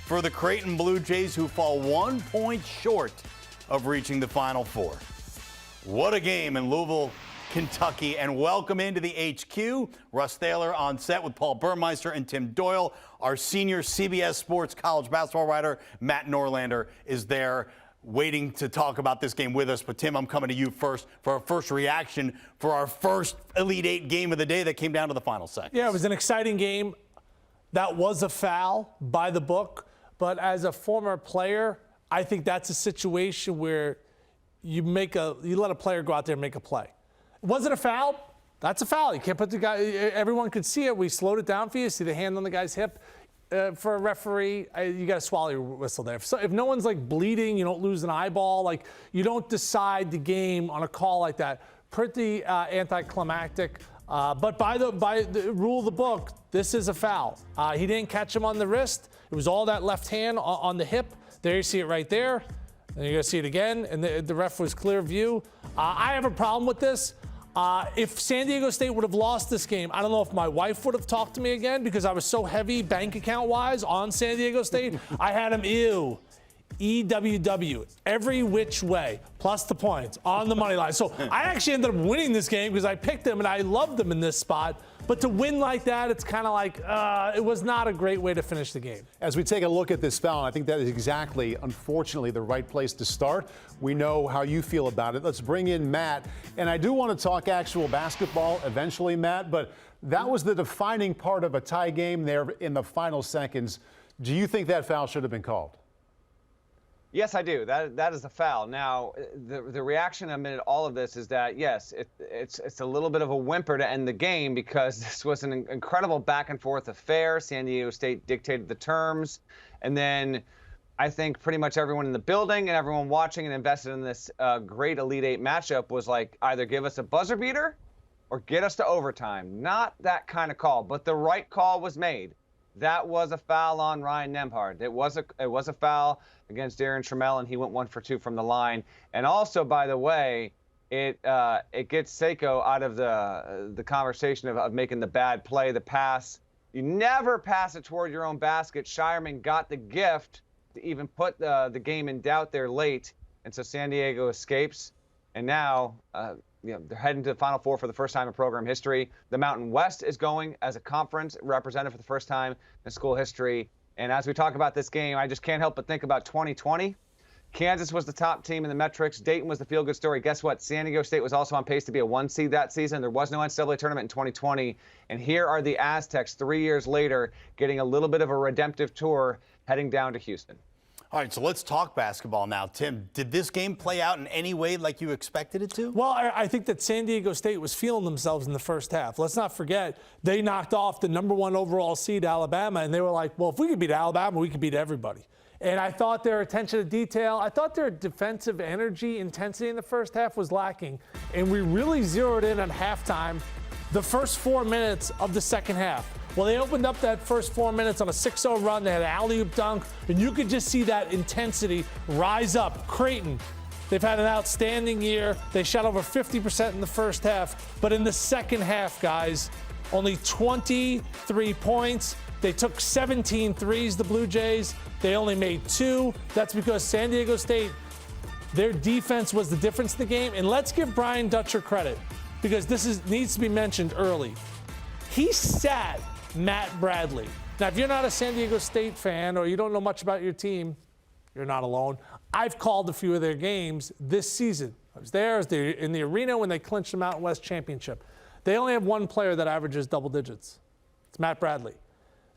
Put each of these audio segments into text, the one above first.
for the Creighton Blue Jays, who fall 1 point short of reaching the Final Four. What a game in Louisville, Kentucky, and welcome into the HQ. Russ Thaler on set with Paul Burmeister and Tim Doyle. Our senior CBS Sports college basketball writer, Matt Norlander, is there waiting to talk about this game with us. But Tim, I'm coming to you first for our first reaction for our first Elite Eight game of the day that came down to the final seconds. Yeah, it was an exciting game. That was a foul by the book. But as a former player, I think that's a situation where you let a player go out there and make a play. Was it a foul? That's a foul. You can't put the guy, everyone could see it. We slowed it down for you. See the hand on the guy's hip. For a referee, you got to swallow your whistle there. So if no one's like bleeding, you don't lose an eyeball, like you don't decide the game on a call like that. Pretty anticlimactic. But by the rule of the book, this is a foul. He didn't catch him on the wrist. It was all that left hand on the hip. There you see it right there. And you're going to see it again. And the ref was clear view. I have a problem with this. If San Diego State would have lost this game, I don't know if my wife would have talked to me again because I was so heavy bank account-wise on San Diego State. I had him, EWW, every which way, plus the points on the money line. So I actually ended up winning this game because I picked them and I loved them in this spot. But to win like that, it's kind of like it was not a great way to finish the game. As we take a look at this foul, I think that is exactly, unfortunately, the right place to start. We know how you feel about it. Let's bring in Matt. And I do want to talk actual basketball eventually, Matt, but that was the defining part of a tie game there in the final seconds. Do you think that foul should have been called? Yes, I do. That is a foul. Now, the reaction amid all of this is that, yes, it's a little bit of a whimper to end the game because this was an incredible back-and-forth affair. San Diego State dictated the terms. And then I think pretty much everyone in the building and everyone watching and invested in this great Elite Eight matchup was like, either give us a buzzer beater or get us to overtime. Not that kind of call, but the right call was made. That was a foul on Ryan Nembhard. It was a foul against Darren Trammell, and he went 1 for 2 from the line. And also, by the way, it gets Seiko out of the conversation of making the bad play, the pass. You never pass it toward your own basket. Shireman got the gift to even put the game in doubt there late, and so San Diego escapes. And now, they're heading to the Final Four for the first time in program history. The Mountain West is going as a conference represented for the first time in school history. And as we talk about this game, I just can't help but think about 2020. Kansas was the top team in the metrics. Dayton was the feel-good story. Guess what? San Diego State was also on pace to be a 1 seed that season. There was no NCAA tournament in 2020. And here are the Aztecs 3 years later getting a little bit of a redemptive tour heading down to Houston. All right, so let's talk basketball now. Tim, did this game play out in any way like you expected it to? Well, I think that San Diego State was feeling themselves in the first half. Let's not forget, they knocked off the #1 overall seed, Alabama, and they were like, well, if we could beat Alabama, we could beat everybody. And I thought their attention to detail, I thought their defensive energy, intensity in the first half was lacking. And we really zeroed in at halftime the first 4 minutes of the second half. Well, they opened up that first 4 minutes on a 6-0 run. They had an alley-oop dunk, and you could just see that intensity rise up. Creighton, they've had an outstanding year. They shot over 50% in the first half. But in the second half, guys, only 23 points. They took 17 threes, the Blue Jays. They only made 2. That's because San Diego State, their defense was the difference in the game. And let's give Brian Dutcher credit, because this needs to be mentioned early. He sat Matt Bradley. Now, if you're not a San Diego State fan or you don't know much about your team, you're not alone. I've called a few of their games this season. I was there in the arena when they clinched the Mountain West Championship. They only have one player that averages double digits. It's Matt Bradley.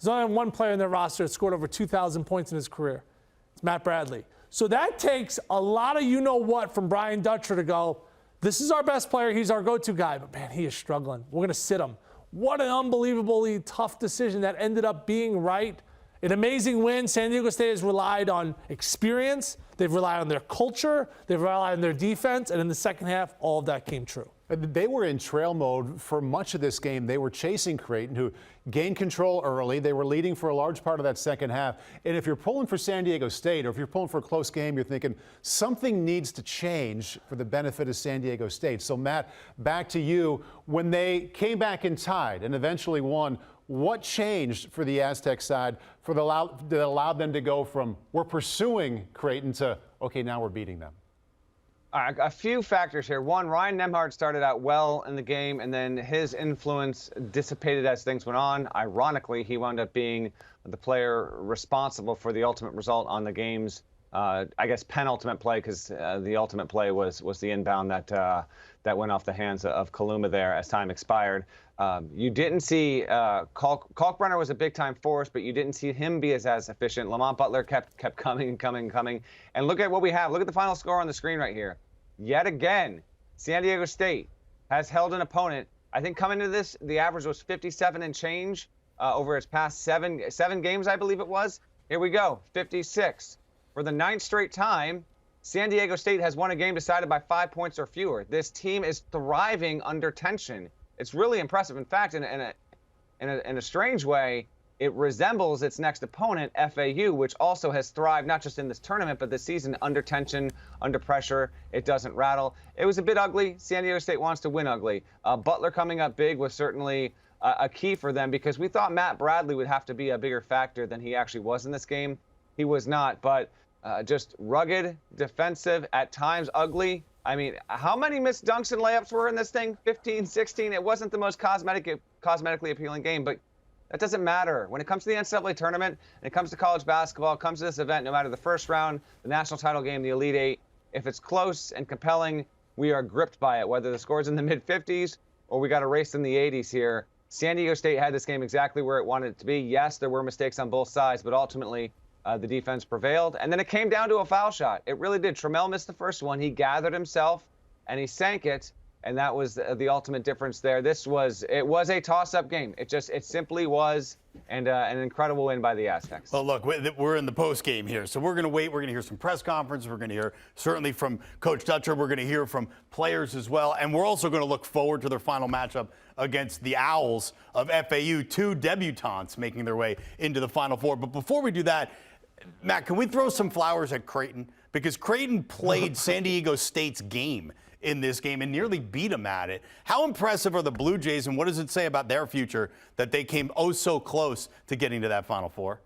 There's only one player in their roster that scored over 2,000 points in his career. It's Matt Bradley. So that takes a lot of you-know-what from Brian Dutcher to go, this is our best player, he's our go-to guy, but man, he is struggling. We're going to sit him. What an unbelievably tough decision that ended up being right. An amazing win. San Diego State has relied on experience. They've relied on their culture. They've relied on their defense. And in the second half, all of that came true. They were in trail mode for much of this game. They were chasing Creighton, who gained control early. They were leading for a large part of that second half. And if you're pulling for San Diego State, or if you're pulling for a close game, you're thinking something needs to change for the benefit of San Diego State. So, Matt, back to you. When they came back and tied and eventually won, What changed for the Aztec side that allowed them to go from we're pursuing Creighton to, okay, now we're beating them? All right, a few factors here. One, Ryan Nembhard started out well in the game, and then his influence dissipated as things went on. Ironically, he wound up being the player responsible for the ultimate result on the game's, I guess, penultimate play, because the ultimate play was the inbound that went off the hands of Kaluma there as time expired. You didn't see Kalkbrenner was a big-time force, but you didn't see him be as efficient. Lamont Butler kept coming and coming and coming. And look at what we have. Look at the final score on the screen right here. Yet again, San Diego State has held an opponent. I think coming into this, the average was 57 and change over its past seven games, I believe it was. Here we go, 56. For the 9th straight time, San Diego State has won a game decided by 5 points or fewer. This team is thriving under tension. It's really impressive. In fact, in a strange way, it resembles its next opponent, FAU, which also has thrived not just in this tournament, but this season under tension, under pressure. It doesn't rattle. It was a bit ugly. San Diego State wants to win ugly. Butler coming up big was certainly a key for them, because we thought Matt Bradley would have to be a bigger factor than he actually was in this game. He was not, but just rugged, defensive, at times ugly. I mean, how many missed dunks and layups were in this thing? 15, 16. It wasn't the most cosmetically appealing game, but that doesn't matter. When it comes to the NCAA tournament, and it comes to college basketball, it comes to this event, no matter the first round, the national title game, the Elite Eight, if it's close and compelling, we are gripped by it, whether the score's in the mid-50s or we got a race in the 80s here. San Diego State had this game exactly where it wanted it to be. Yes, there were mistakes on both sides, but ultimately the defense prevailed. And then it came down to a foul shot. It really did. Trammell missed the first one. He gathered himself, and he sank it. And that was the ultimate difference there. It was a toss-up game. It simply was, and an incredible win by the Aztecs. Well, look, we're in the post game here, so we're going to wait. We're going to hear some press conferences. We're going to hear certainly from Coach Dutcher. We're going to hear from players as well, and we're also going to look forward to their final matchup against the Owls of FAU, 2 debutantes making their way into the Final Four. But before we do that, Matt, can we throw some flowers at Creighton? Because Creighton played San Diego State's game in this game and nearly beat them at it. How impressive are the Blue Jays, and what does it say about their future that they came oh so close to getting to that Final Four?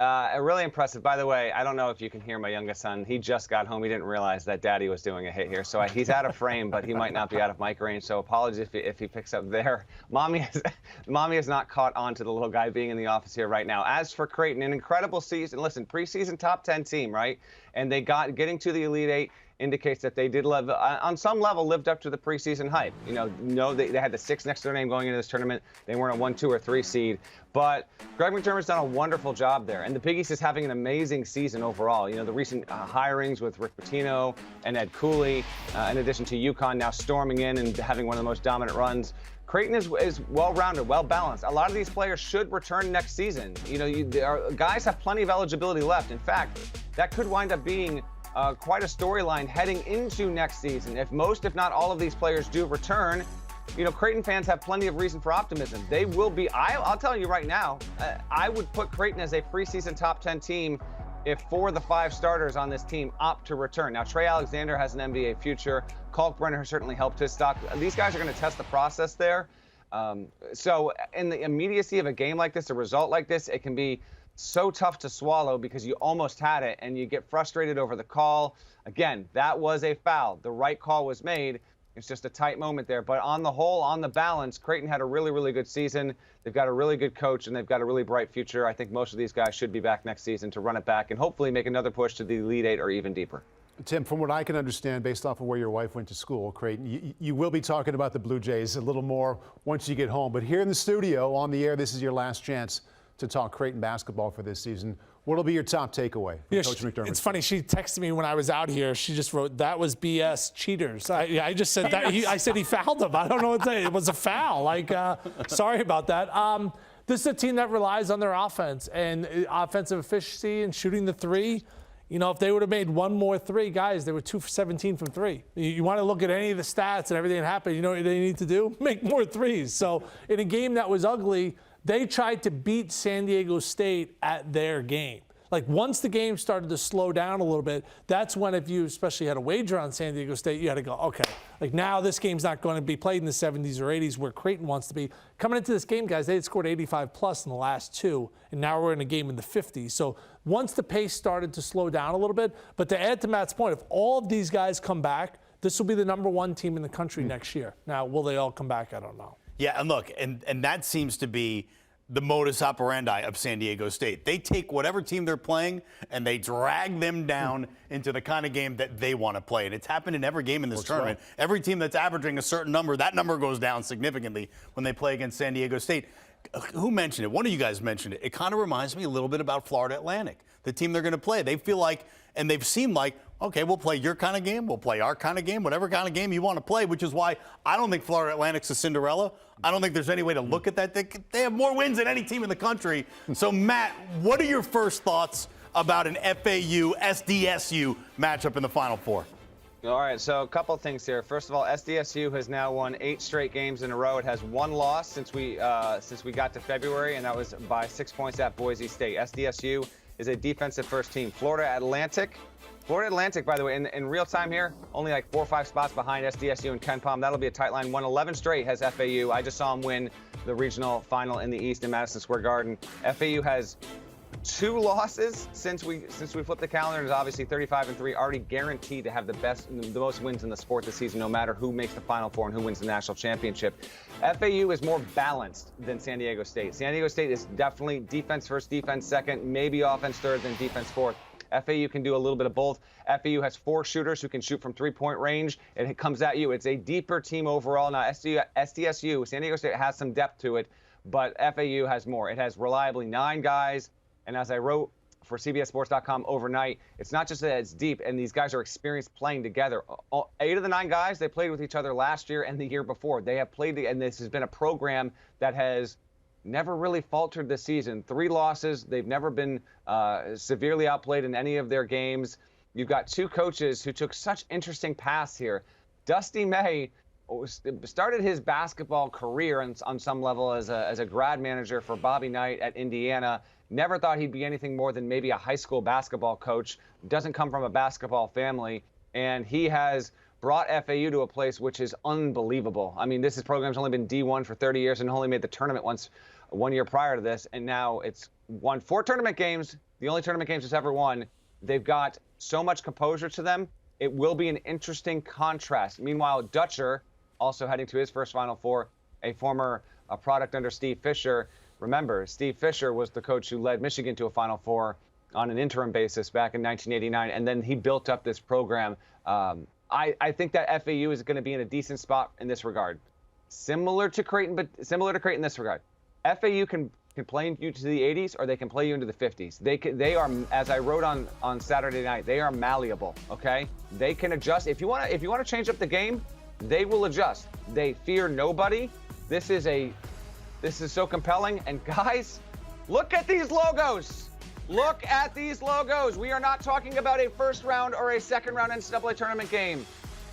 Really impressive. By the way, I don't know if you can hear my youngest son. He just got home. He didn't realize that Daddy was doing a hit here. So he's out of frame, but he might not be out of mic range. So apologies if he picks up there. Mommy has not caught on to the little guy being in the office here right now. As for Creighton, an incredible season. Listen, preseason top 10 team, right? And they getting to the Elite Eight indicates that they did on some level lived up to the preseason hype. They had the 6 next to their name going into this tournament. They weren't a 1, 2, or 3 seed. But Greg McDermott's done a wonderful job there. And the Big East is having an amazing season overall. The recent hirings with Rick Pitino and Ed Cooley, in addition to UConn now storming in and having one of the most dominant runs. Creighton is well-rounded, well-balanced. A lot of these players should return next season. Guys have plenty of eligibility left. In fact, that could wind up being quite a storyline heading into next season. If most, if not all of these players do return, Creighton fans have plenty of reason for optimism. They will be, I'll tell you right now, I would put Creighton as a preseason top 10 team if 4 of the 5 starters on this team opt to return. Now, Trey Alexander has an NBA future. Kalkbrenner has certainly helped his stock. These guys are going to test the process there. So in the immediacy of a game like this, a result like this, it can be so tough to swallow because you almost had it and you get frustrated over the call. Again, that was a foul. The right call was made. It's just a tight moment there. But on the whole, on the balance, Creighton had a really, really good season. They've got a really good coach, and they've got a really bright future. I think most of these guys should be back next season to run it back and hopefully make another push to the Elite Eight or even deeper. Tim, from what I can understand, based off of where your wife went to school, Creighton, you will be talking about the Blue Jays a little more once you get home. But here in the studio, on the air, this is your last chance to talk Creighton basketball for this season. What'll be your top takeaway from Coach McDermott? It's funny. She texted me when I was out here. She just wrote, "That was BS, cheaters." I just said that. I said he fouled him. I don't know what to say. It was a foul. Sorry about that. This is a team that relies on their offense and offensive efficiency and shooting the 3. If they would have made 1 more 3, guys, they were 2 for 17 from 3. You want to look at any of the stats and everything that happened, you know what they need to do? Make more 3s. So in a game that was ugly, they tried to beat San Diego State at their game. Like once the game started to slow down a little bit, that's when if you especially had a wager on San Diego State, you had to go, okay, like now this game's not going to be played in the 70s or 80s where Creighton wants to be. Coming into this game, guys, they had scored 85 plus in the last two, and now we're in a game in the 50s. So once the pace started to slow down a little bit, but to add to Matt's point, if all of these guys come back, this will be the #1 team in the country next year. Now, will they all come back? I don't know. Yeah, and look, and that seems to be the modus operandi of San Diego State. They take whatever team they're playing and they drag them down into the kind of game that they want to play. And it's happened in every game in this tournament. Well. Every team that's averaging a certain number, that number goes down significantly when they play against San Diego State. Who mentioned it? One of you guys mentioned it. It kind of reminds me a little bit about Florida Atlantic, the team they're going to play. They feel like, and they've seemed like, okay, we'll play your kind of game, we'll play our kind of game, whatever kind of game you want to play, which is why I don't think Florida Atlantic's a Cinderella. I don't think there's any way to look at that. They have more wins than any team in the country. So, Matt, what are your first thoughts about an FAU-SDSU matchup in the Final Four? All right, so a couple of things here. First of all, SDSU has now won 8 straight games in a row. It has 1 loss since we got to February, and that was by 6 points at Boise State. SDSU is a defensive-first team. Florida Atlantic, by the way, in real time here, only like 4 or 5 spots behind SDSU and KenPom. That'll be a tight line. Won 11 straight has FAU. I just saw them win the regional final in the East in Madison Square Garden. FAU has 2 losses since we flipped the calendar. Is obviously 35-3, already guaranteed to have the most wins in the sport this season, no matter who makes the Final Four and who wins the national championship. FAU is more balanced than San Diego State. San Diego State is definitely defense first, defense second, maybe offense third, then defense fourth. FAU can do a little bit of both. FAU has 4 shooters who can shoot from 3-point range, and it comes at you. It's a deeper team overall. Now, SDSU, San Diego State has some depth to it, but FAU has more. It has reliably 9 guys. And as I wrote for CBSSports.com overnight, it's not just that it's deep, and these guys are experienced playing together. 8 of the 9 guys, they played with each other last year and the year before. They have played, and this has been a program that has never really faltered this season. 3 losses. They've never been severely outplayed in any of their games. You've got 2 coaches who took such interesting paths here. Dusty May started his basketball career on some level as a grad manager for Bobby Knight at Indiana. Never thought he'd be anything more than maybe a high school basketball coach. Doesn't come from a basketball family. And he has brought FAU to a place which is unbelievable. I mean, this program's only been D1 for 30 years and only made the tournament once 1 year prior to this. And now it's won 4 tournament games, the only tournament games it's ever won. They've got so much composure to them. It will be an interesting contrast. Meanwhile, Dutcher, also heading to his first Final Four, a former product under Steve Fisher. Remember, Steve Fisher was the coach who led Michigan to a Final Four on an interim basis back in 1989, and then he built up this program. I think that FAU is going to be in a decent spot in this regard. Similar to Creighton in this regard. FAU can play you to the 80s, or they can play you into the 50s. They are, as I wrote on Saturday night, they are malleable. Okay, they can adjust. If you want to change up the game, they will adjust. They fear nobody. This is so compelling. And guys, look at these logos. Look at these logos. We are not talking about a first round or a second round NCAA tournament game.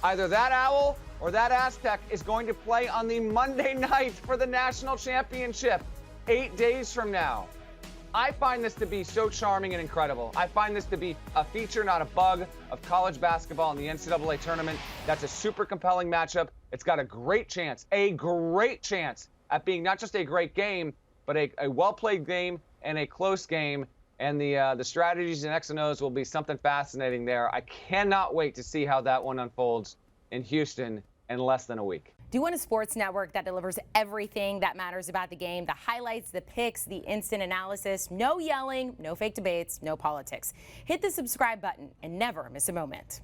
Either that Owl or that Aztec is going to play on the Monday night for the national championship 8 days from now. I find this to be so charming and incredible. I find this to be a feature, not a bug, of college basketball in the NCAA tournament. That's a super compelling matchup. It's got a great chance at being not just a great game, but a well-played game and a close game. And the strategies and X and O's will be something fascinating there. I cannot wait to see how that one unfolds in Houston in less than a week. Do you want a sports network that delivers everything that matters about the game? The highlights, the picks, the instant analysis, no yelling, no fake debates, no politics. Hit the subscribe button and never miss a moment.